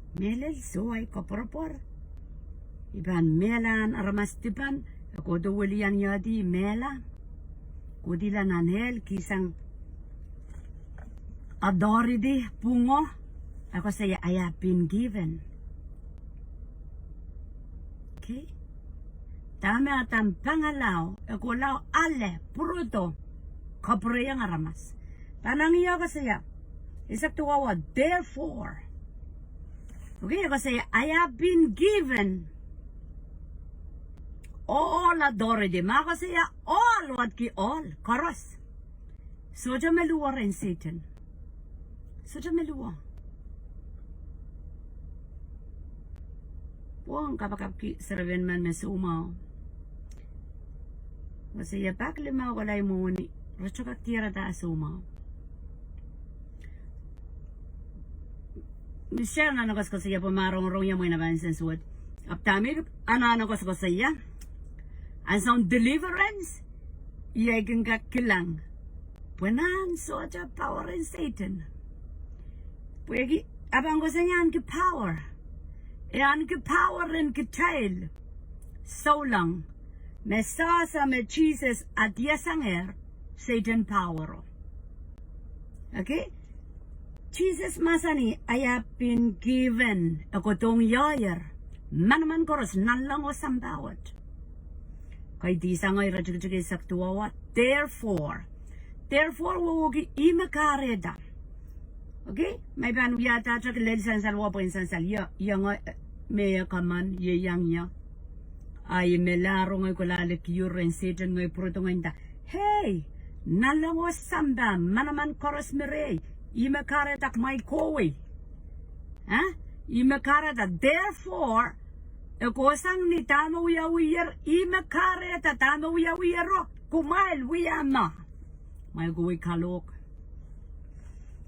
Melel so ay kopropor. Iban melan aramastipan. Ako do walian yadi mela. Kudilan anhel kisang authority pungo. Ako say I have been given. Okay? Tama atang pangalaw. Ako lao ale pruto. Kopre yang aramas. Tanang iyo ko saya. Isak tuwawa therefore. Okay, ako say, I have been given all authority. Mako say, all what ki all. Karos. Soja meluwa rin Satan. Soja meluwa. Buong kapakap ki saraben man mesumaw. Kasi yapak lima walay mo ni. Racho kaktira ta asumaw. Michelle na nagos ko siya pumarong-rong yung mga nabansin suwad. Aptami, ano ko sa siya. Ang sound deliverance, iyagin kakilang. Punan, soja power in Satan. Pwegi, abang ko sa niyan ki power. Iyan ki power in ki child. So lang, mesasa me Jesus at yasanger, Satan power. Okay? Jesus masani, I have been given ako tong yayer. Manaman koros nalang o sambawat. Kay di sa ngay rajig saktuwa. Therefore, wugi imakareda. Okay? May ban yata chak led sansal wapo in sansal. Yang may kaman ye yang ya. Ay melaro ngay kulalik yuren Satan ngay pruto ngay ta. Hey, nalang o samba manaman koros mirey. Imakarata my kowe. Huh? Imakarata. Therefore, ekosang ni tama wiyawiyar, imakarata tama wiyawiyaro, kumail wiyama. May kowe kalok.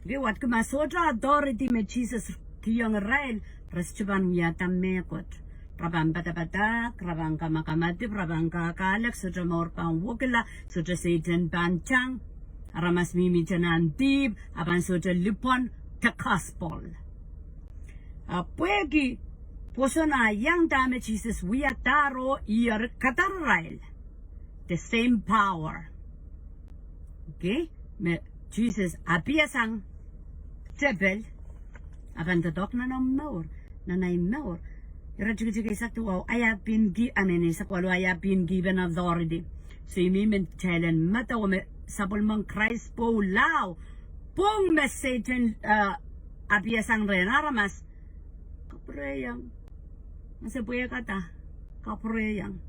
Di wat kumasoja authority me Jesus kiyang rail, raschuban wiyatam mekot. Prabang bata-bata, prabang kamakamati, prabang kakalak, soja morpang wukila, soja Satan panchang, Aramas mimi janan tib, aban soja lipon, takaspol. Pwegi, posona yang dame Jesus, we are taro, iar katarail. The same power. Okay? Me Jesus, apiasang, tebel, aban tatok na maur, nanay maur. Irajigay sa tuwaw, I have been given authority. So imimin challenge mataw me sabol mang Christ po lao pong message apiasang renaramas kapreyang nasa puya kata kapreyang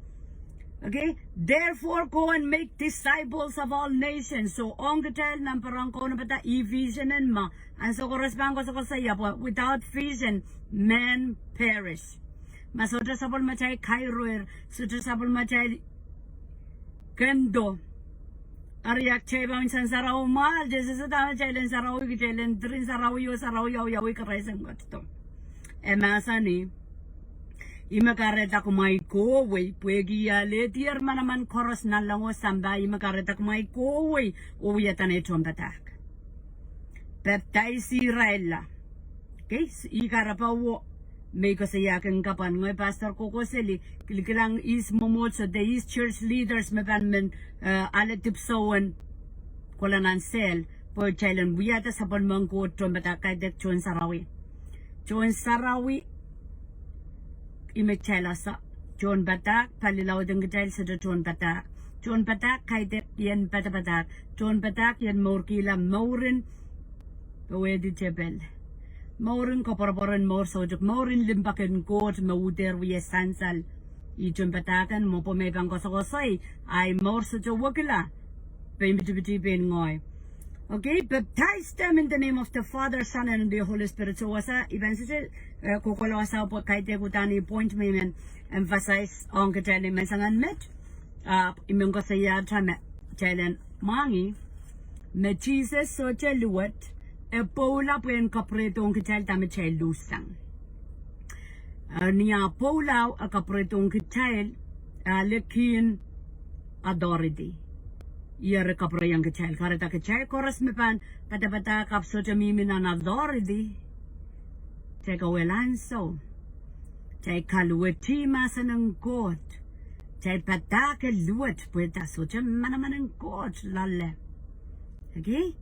Okay, therefore go and make disciples of all nations. So on the child number on ko na bata vision and ma. And so correspond ko sa saya po, without vision, men perish. Masota sabol machay kairoer, sota sabol machay kendo. Ariyak chay ba minsan saraw mal, jesa sa tama chaylen saraw ki chaylen trin saraw yaw karesang ko to. Emasa ni imakareta kumai kowe puegi ya letier manaman koros na lango samba imakareta kumai kowe o yatane chombatak baptize Israel. Okay, ikarapa wo may ko sa yakin kapan ngoy pastor ko seli kilikilang is momot so the East church leaders meban aletip sowen kolanan sel po chailen buyata sa panmangko chombatak kay det chon sarawi imechela sa John Batak palilaw ding gajal sa John Batak kaidet yan patapatak John Batak yan morkila maurin Kalowehdier jebel maurin kaparparan maur sojok maurin limpaken kot mauder wiye sansal I John Batakan mo po may bangkosokosay ay maur sojok wakila paimbiti ben ngoy. Okay, baptize them in the name of the Father, Son, and the Holy Spirit. So wasa eventually kukulawasa po kahit kutani point may men emphasize on katali mensangan met imong kasaya tama chalen mangi me Jesus so chaluat e pola pen kapretong kital tama chalusang niya pola a kapretong kital lekin authority Iar kapro yang kecil, karena kecil koras mepan pada kapso cemimi na authority, cai kawelanso, cai Kalowehdier masa ng kot, cai pada keluat pueta so cem mana ng kot lalle, okay?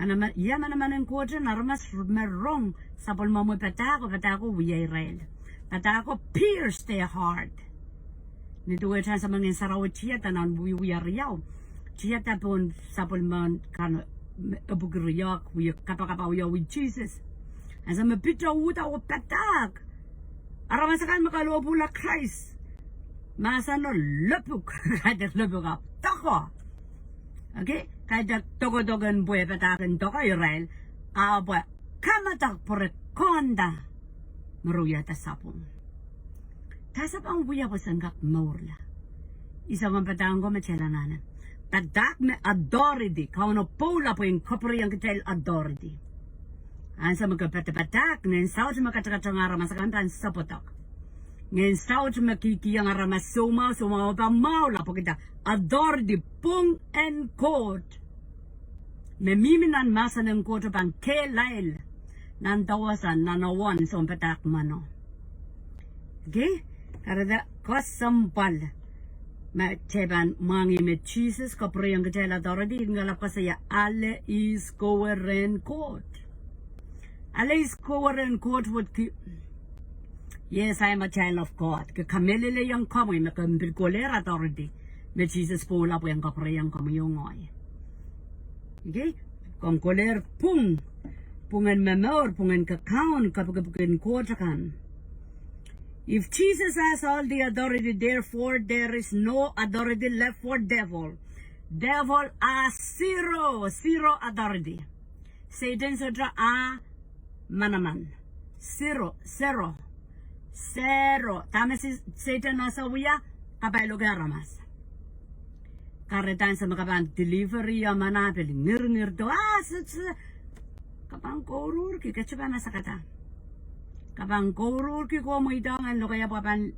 Mana ng kot narmas merong sapol mamu pada ko wiya Israel, pada ko pierce their heart. Nito ay sa mga saraw chiyata nan buyariyaw chiyata pon sapol man kan abugriyak wi kapakapaw with Jesus asa mapitra uta o patak aramasakan makalo pula Christ masano lepuk kada lepuk tako okay kada togodogan boy patakan toko Israel aba kamatak por konda maruyata sapong Tasap ang buya ko sanggak maurla. Isa kong patang ko machelananan. Padak me authority. Kauno pola po yung kopri ang kitel authority. Ansa magkapatapatak. Ngayon sao siya makatakatsang aramas sa kantan sa potok. Ngayon sao siya makikiyang aramas sumaw pa maula po kita. Authority pung and court. Memiminan masa ng court pang kelail. Nantawasan nanawan sa patak mano. Okay? Karena kosampal Maceban mangi met Jesus kapre yang kecela authority ngalap saya alle is coherent court. Alle is coherent court would keep. Yes, I am a child of God. Ke kamelele yang kamu na kambil koler authority. Met Jesus pola po yang kapre yang kamu yung ngoy. Okay? Kam koler pungan memor pungan kakaon kapag court kan. If Jesus has all the authority, therefore there is no authority left for devil. Devil has zero authority. Satan sudra manaman. Zero. Tama si Satan nasa wiya, kapay lugar mas. Karetan sa makapan delivery ya manapil, ngir to, kapang korur, kikachupa nasa kata. Kapang korur ki ko mo itang lo kaya papan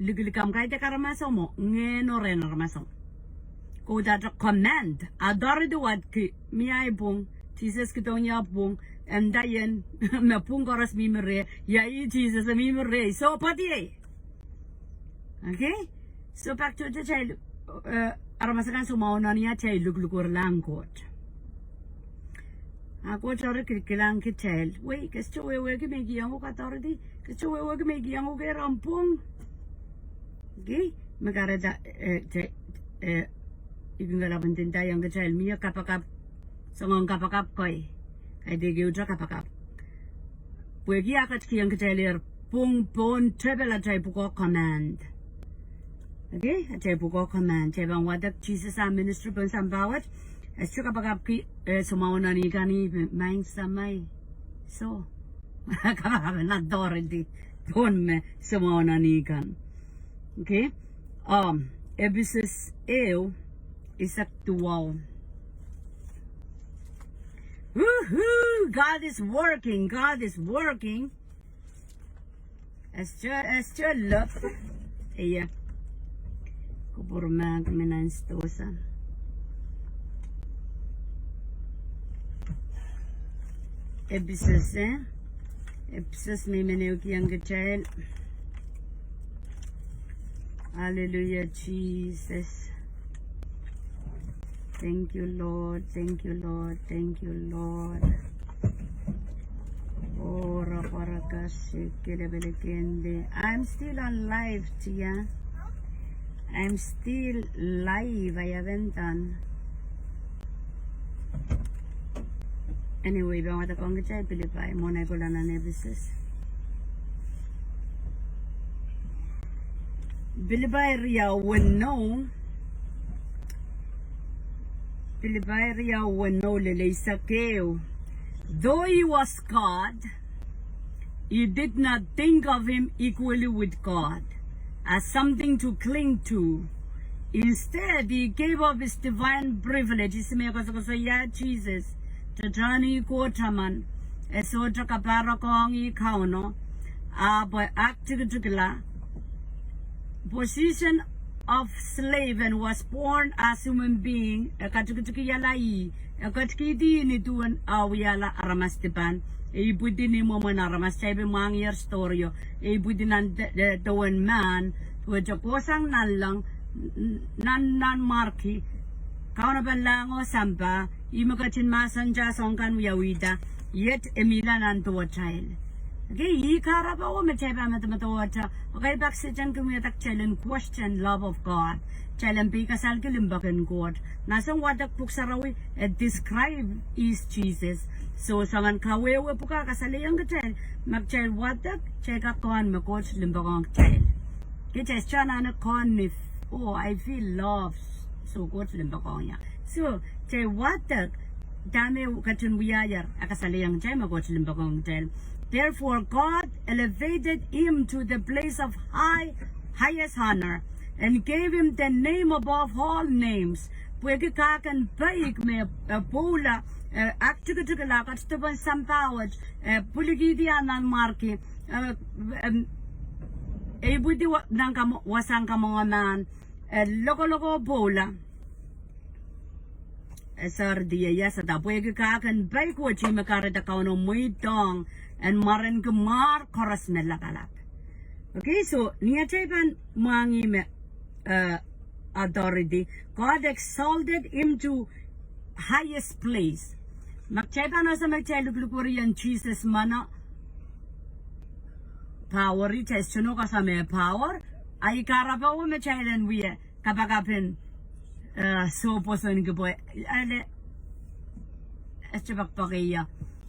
ligilikam kay te karamaso mo ngeno ren aramaso ko da command authority what ki miyay pong Jesus kitong ya pong and dayen me pong koras mimre ya I Jesus mimre so pati okay so back to the child aramasakan sumauna niya chay luglugur lang kot Ako chore kilang kitel. Wei, kesto wewe ki megi yango authority. Kesto wewe ki megi yango ke rampung. Okay? Magara da igingala bantenta yang kitel miya kapakap sangong kapakap koy. Kay degi utra kapakap. Pwegi akat ki yang kiteler pung pon trebela chay puko command. Okay, chay buko command. Chay bang wadak Jesus a ministry pun sambawat. Chuka bagap ki sumauna ni kani main samay. So, kapag na doridi. Don me sumauna ni kan. Okay. Ebisis ew is actual. Woohoo! God is working. God is working. Esther love. Yeah. Kupurma kaminan stosa. Ebisis Ebisis may meneuki ang child. Hallelujah, Jesus. Thank you, Lord. Thank you, Lord. Thank you, Lord. Ora parakashikilebelekende. I'm still on live, Tia. I'm still live. I haven't done. Anyway, bang mata kong kacay Pilipay. Muna ko lang na nebisis. Pilipay riya wano. Pilipay riya wano lilay sakeo. Though he was God, he did not think of him equally with God as something to cling to. Instead, he gave up his divine privilege. Yeah, Jesus. Tajani ko taman. Esotra kapara kong ikaw no. Boy actigla. Position of slave and was born as human being. Ekatukutuki yalai. Ekatki ni tuan awiyala aramas depan. Ibudi ni mo man aramas sabi mang year story. Ibudi nan tuan man. Tuwa kosang nalang nan marki. Kauna banlango sampa. Imagachin masanja songkan wiyawida. Yet emila nan tuwa child. Okay, ye karaba o mecheba matamata. Okay, back sijan kumiyatak challenge question love of God. Challenge pikasal kilimbakan God. Nasang wadak puksarawi describe is Jesus. So sangan kawewe puka kasaliyang kachel. Magchel wadak cheka kon makoch limbakang child. Kiches chana na kon if oh I feel love so coach limbakang ya. So che wadak dame kachun wiyayar akasaliyang chay makoch limbakang child. Therefore, God elevated him to the place of highest honor and gave him the name above all names. Pwede kakan baik me pula aktukutukala katstuban sampawaj puligidian nan marki budi nang wasang kamongaman loko pula. Sardiya yasa da pwede kakan baik wachi makarita kauno muitong and maran kumar koras melakalak. Okay, so niya chaypan mangi me authority. God exalted him to highest place. Magchaypan na sa magchaylukuriyan Jesus mana power test no ka sa may power ay karapaw me chaylan wiya kapagapin so poson ko po ale estibakpakiya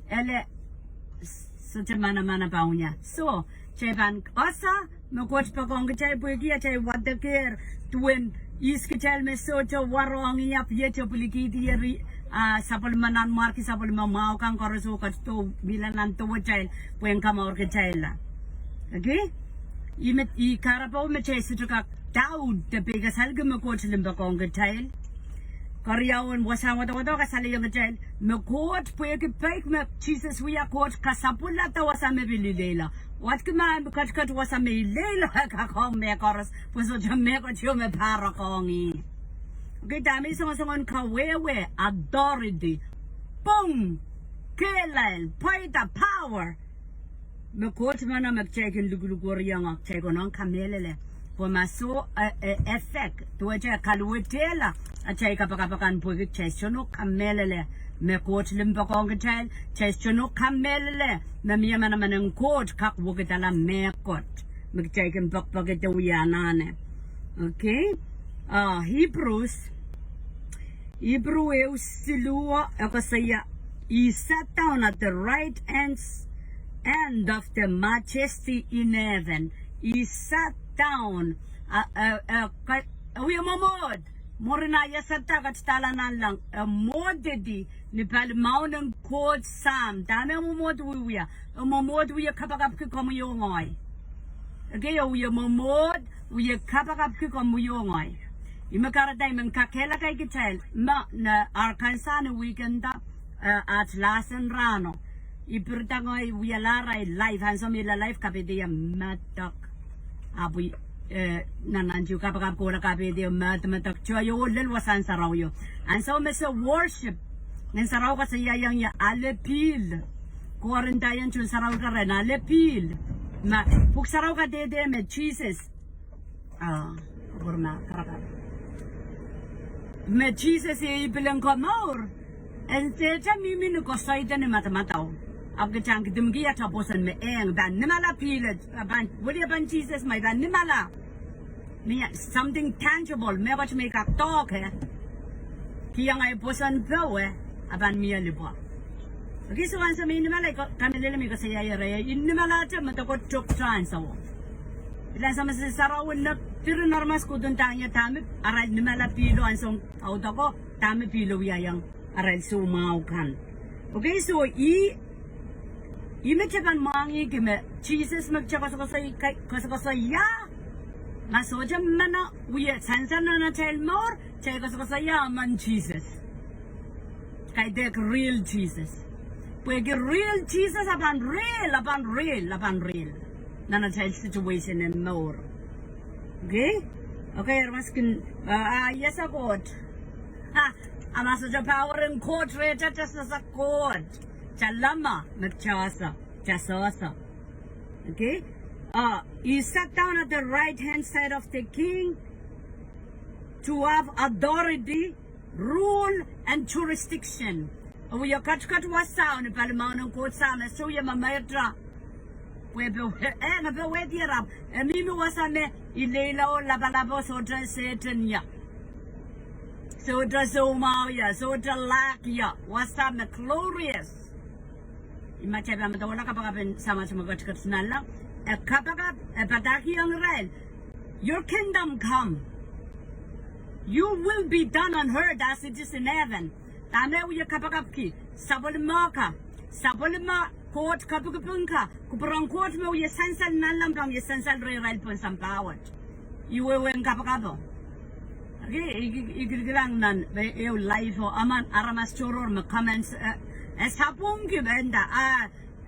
ele so Manamano pa niya. So, chepan asa no coach pa kong chay pugi chay Ketkiehr tuwen is kichel me so cho warong yap yecho pulikiti sapulmanan marki sapulmamao kang koroso kasto bilanan to chay puen kamaor kechayla. Okay? I karapaw me chay sutuka Daud te pegas halga me coach limba kong kechayl. Karyawan wasang wata kasali yung child. Me coach pwede pek me Jesus wiya coach kasapula ta wasa me bilidela. Wat kema kat wasa me lela kakong me koros puso me coach me para kongi. Okay, dami songon kawewe authority. Boom! Kelal, paita power. Me coach mana me chekin lugulugoriang check on kamelele. Pumaso effect tuwaja Kalowehdier achay kapakapakan pwede chestono kamelele me coach limbakong child chestono kamelele na miya naman ng coach kakwagitala me coach magchaykin pakpakit uyanane. Okay, Hebrews silua akasaya he sat down at the right end of the majesty in heaven. He sat down we mamod. Morina yasata katalanan lang. Modedi ni palmaunang code sam. Dame mamod wiya. Mamod wiya kapagap ki komuyongoy. Okay, we mamod wiya kapagap ki komuyongoy. Imakaraday man kakela kay kitel ma na Arkansas na weekend at lasan rano. Ipirtangoy wiya laray live handsome ila live kapidiya matak. Abu nananju kapag ko na kapidi matak choyo lel wasan saraw yo. And so mesa worship ng saraw ka sa yayang ya alepil. Quarantine chun saraw ka rin alepil. Ma puk saraw ka dede me Jesus. Burma karakap. Me Jesus e ipilang ko maur. And teta mimi no ko saita ni matamataw. Abga chang dimgi ya taposan me eng ban nimala pilet ban wodi ban Jesus my ban nimala me something tangible me what make up talk kiyang ay posan go aban mi libo okay so ansa me nimala ko kanilele mi ko saya yare nimala ta mata ko chok chan so ila sama sa sarawon na pero normas ko dun tanya tami aral nimala pilo ansong auto ko tami pilo yang aral sumau kan okay so Imechaban mangi game Jesus magchakasakasa ya masoja mana we sansana na tell more chakasakasa ya man Jesus kay dek real Jesus pwede real Jesus aban real nana tell situation and more okay ermaskin yes a god amasoja power and court rate just as a court Chalama, Machasa, Chasasa. Okay? He sat down at the right hand side of the king to have authority, rule, and jurisdiction. We are cut was sound, Manamano quote sound, so you mametra. We be Kalowehdier up, and Mimi was a me, Ilelo, Labalabo, so dress Satan ya. So dress Omaya, so Lakia, was some glorious. Imachaba matawala kapag sama sumagot na lang kapag pataki ang Israel your kingdom come you will be done on earth as it is in heaven tame uya kapag ki sabulma court kapag punka kuparang court mo uya sansal na lang pang uya sansal Israel pun sampawat iwewen kapag okay igilang nan eu live o aman aramas choror ma comments Esapung kibenda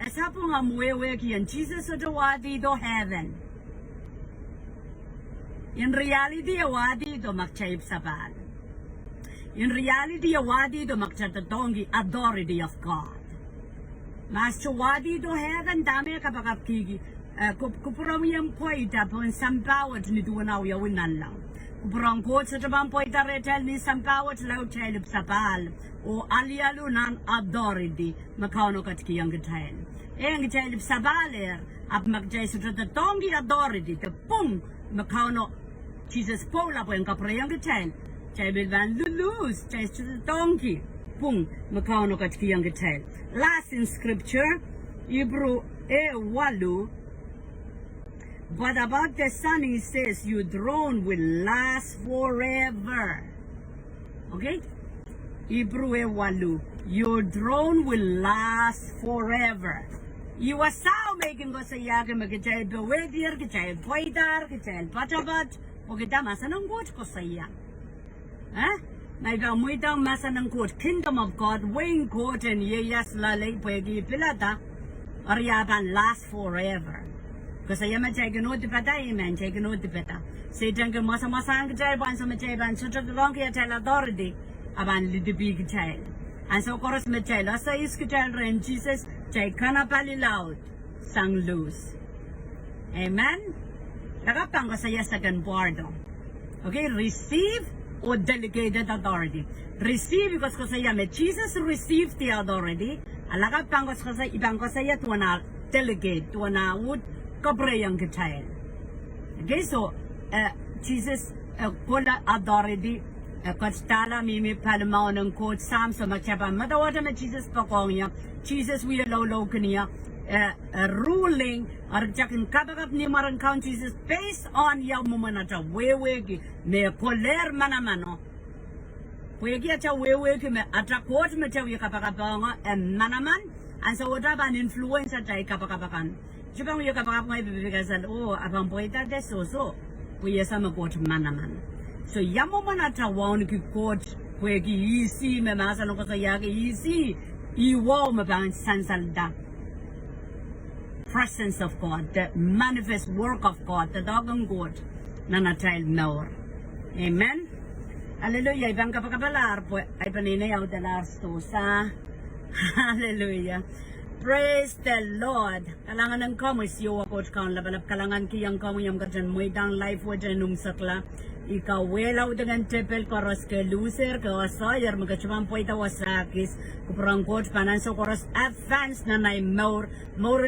esapung amwewe kian Jesus do wadi do heaven. In reality wadi do makchaib sabal. In reality wadi do makchatongi authority of God. Master wadi do heaven dame kapag kigi kupuramiam poita pon sampawat ni duwanaw yawinan lang. Kupurang kot sa tabang poita retel ni sampawat law chelip sapal. O alialu nan authority makano Ketkiehr getail getail sabaler ab magjay sa tongi authority te pung makano Jesus pola po kaprayang getail chay bilban lulus chay sa tongi pung makano Ketkiehr getail last in scripture Hebrew walu but about the son he says your throne will last forever okay Hebrew walu, your throne will last forever. You are sao making go sa yaga magkachay Kalowehdier, kachay Poidar, kachay Pachabat, o kita masa ng good ko sa iya. Naigamoy daw masa ng good, kingdom of God, weighing court and yeyas lalay pwede pilata, or yaban last forever. Kasi iya machay ganod di pata, iman chay ganod di pata. Satan ka masa-masang kachay, ban sa machay ban, sutragong kaya chay authority, aban the big child. And so chorus me child, asa is child and Jesus chay kana pali loud sang loose. Amen? Nakapang ko sa second pardo. Okay, receive or delegated authority. Receive because ko sa me Jesus received the authority. Alakapang ko sa ibang ko sa tuwana delegate, tuwana would kabrayang child. Okay, so Jesus pula authority Kotstala mimi palmao ng quote Psalm so machapa madawata na Jesus pakongya Jesus we low kaniya ruling or jakin kabakap ni marang count Jesus based on yaw mumanata wewe ki me koler manamano wegi acha wewe ki me atra quote me chawi kapakapanga manaman and so what an influence at kapakapakan jipang we kapakap ngai bibigazal oh abang poeta de so we sama quote manaman so yamo manata wawn ki quote wegi isi me masano ko yagi isi iwo mabang sansalda presence of God, the manifest work of God, the dog and God, na child more. Amen. Hallelujah. Ibang kapakabalar po ay paninayaw dalar sa Hallelujah. Praise the Lord. Kalangan ng kamoy siyo coach kaon labalap kalangan kiyang kamoy yung kadyan mo idang life wo dyan sakla. Ikaw welaw dengan tepel koros ke loser ke wasayar magkachumang po ita wasakis kuprang coach pananso koros advance na nai more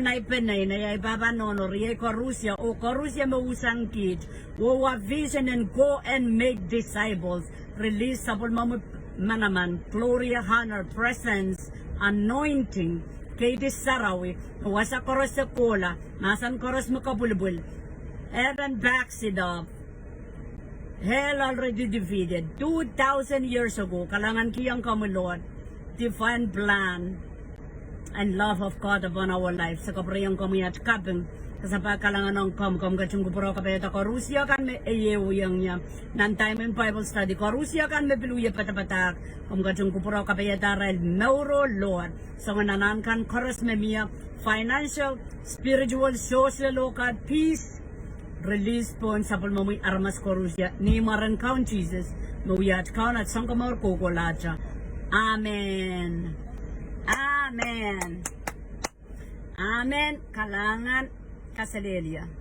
na ipenay na yay baba nono riye korusya o korusya mausang kid wo vision and go and make disciples release sabol manaman gloria honor presence anointing kay disarawi wasa koros sa kola masan koros makabulbul Evan backs it up. Hell already defeated. 2,000 years ago, kalangan kiyang kamo Lord, divine plan and love of God upon our lives. Sa kapriyang kamo yat kapeng, kasapa kalangan ng kam kachung kupuro kapayata ko, Rusya kan me eyewuyang niya. Nan time in Bible study ko, Rusya kan me piluya patapatak, kachung kupuro kapayata rail, Neuro Lord. So nanan kan koros me miya, financial, spiritual, social, local, peace, release po sa pulmamoy armas ko Rusya ni maran count Jesus mawiyat count at sangka maur kukulatsa. Amen. Amen. Amen. Kalangan kasalelya.